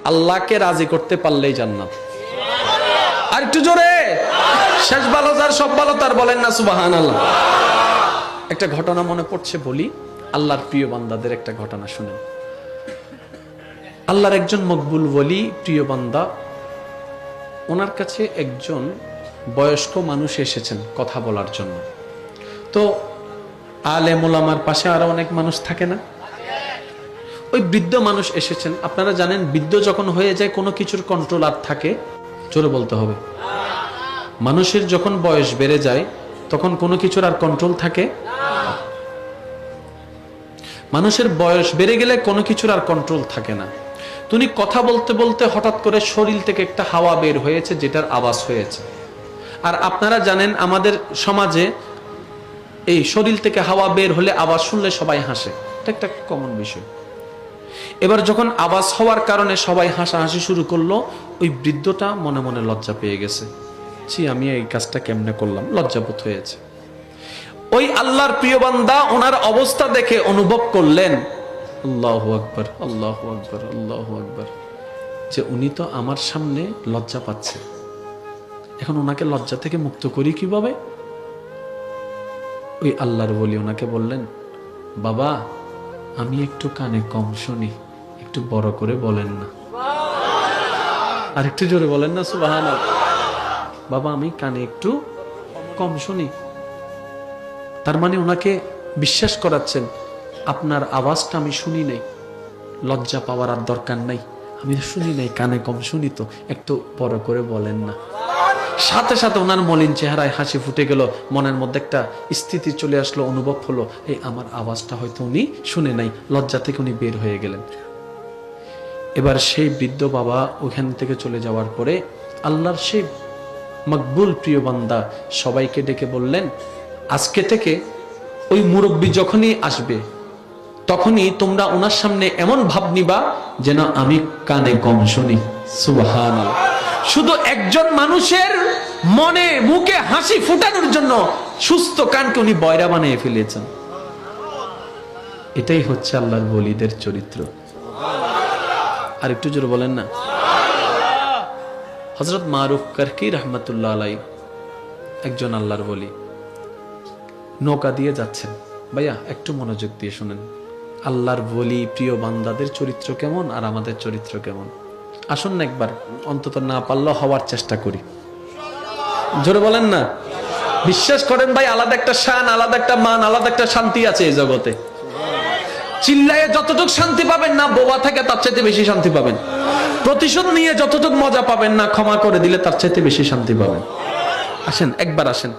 আল্লাহকে রাজি করতে পারলেই জান্নাত। আর একটু জোরে, শেষ ভালো যার সব ভালো তার, বলেন না সুবহানাল্লাহ। একটা ঘটনা মনে পড়ছে, বলি। আল্লাহর প্রিয় বান্দাদের একটা ঘটনা শুনেন। আল্লাহর একজন মকবুল ওলি, প্রিয় বান্দা, ওনার কাছে একজন বয়স্ক মানুষ এসেছেন কথা বলার জন্য। তো আলেম ওলামার পাশে আরো অনেক মানুষ থাকে না? ওই বৃদ্ধ মানুষ এসেছেন। আপনারা জানেন, বৃদ্ধ যখন হয়ে যায় কোনো কিছুর কন্ট্রোল আর থাকে, জোরে বলতে হবে, মানুষের যখন বয়স বেড়ে যায় তখন কোনো কিছুর আর কন্ট্রোল থাকে। মানুষের বয়স বেড়ে গেলে কোনো কিছুর আর কন্ট্রোল থাকে না। তুমি কথা বলতে বলতে হঠাৎ করে শরীর থেকে একটা হাওয়া বের হয়েছে, যেটার আওয়াজ হয়েছে। আর আপনারা জানেন, আমাদের সমাজে এই শরীর থেকে হাওয়া বের হলে আওয়াজ শুনলে সবাই হাসে, এটা একটা কমন বিষয়। এবার যখন আওয়াজ হওয়ার কারণে সবাই হাসাহাসি শুরু করলো, ওই বৃদ্ধটা মনে মনে লজ্জা পেয়ে গেছে। ছি, আমি এই কাজটা কেমনে করলাম, লজ্জাবোধ হয়েছে। ওই আল্লাহর প্রিয় বান্দা ওনার অবস্থা দেখে অনুভব করলেন, আল্লাহু আকবার, আল্লাহু আকবার, আল্লাহু আকবার, যে উনি তো আমার সামনে লজ্জা পাচ্ছে, এখন ওনাকে লজ্জা থেকে মুক্ত করি কিভাবে? ওই আল্লাহর ওলি ওনাকে বললেন, বাবা, আমি একটু কানে কম শুনি, একটু বড় করে বলেন না। আর একটু জোরে বলেন না সুবহানাল্লাহ। বাবা, আমি কানে একটু কম শুনি। তার মানে ওনাকে বিশ্বাস করাচ্ছেন, আপনার আওয়াজটা আমি শুনি নাই, লজ্জা পাওয়ার আর দরকার নাই, আমি শুনি নাই, কানে কম শুনি, তো একটু বড় করে বলেন না। সাথে সাথে ওনার মলিন চেহারায় হাসি ফুটে গেল, মনের মধ্যে একটা স্থিতি চলে আসলো, অনুভব হলো এই আমার আওয়াজটা হয়তো উনি শুনে নাই, লজ্জা থেকে উনি বের হয়ে গেলেন। এবার সেই বৃদ্ধ বাবা ওখান থেকে চলে যাওয়ার পরে আল্লাহর সেই মকবুল প্রিয় বান্দা সবাইকে ডেকে বললেন, আজকে থেকে ওই মুরব্বী যখনই আসবে তখনই তোমরা ওনার সামনে এমন ভাব নিবা যেন আমি কানে কম শুনি। সুবহানাল্লাহ। শুধু একজন মানুষের মনে মুখে হাসি ফুটানোর জন্য সুস্থ কানকে উনি বয়রা বানিয়ে ফেলেছেন। এটাই হচ্ছে আল্লাহর ওলিদের চরিত্র। আর একটু জোরে বলেন না। হযরত মারুফ কারকি রাহমাতুল্লাহ আলাইহি একজন আল্লাহর ওলি, নৌকা দিয়ে যাচ্ছেন। ভাইয়া একটু মনোযোগ দিয়ে শুনেন, আল্লাহর ওলি প্রিয় বান্দাদের চরিত্র কেমন আর আমাদের চরিত্র কেমন। আসুন না একবার অন্তত না পারলেও হওয়ার চেষ্টা করি। জোরে বলেন না। বিশ্বাস করেন ভাই, আলাদা একটা শান, আলাদা একটা মান, আলাদা একটা শান্তি আছে এই জগতে। চিল্লায়ে যতটুকু শান্তি পাবেন না, বোবা থেকে তার চাইতে বেশি শান্তি পাবেন। প্রতিশোধ নিয়ে যতটুকু মজা পাবেন না, ক্ষমা করে দিলে তার চাইতে বেশি শান্তি পাবেন। আসেন একবার আসেন।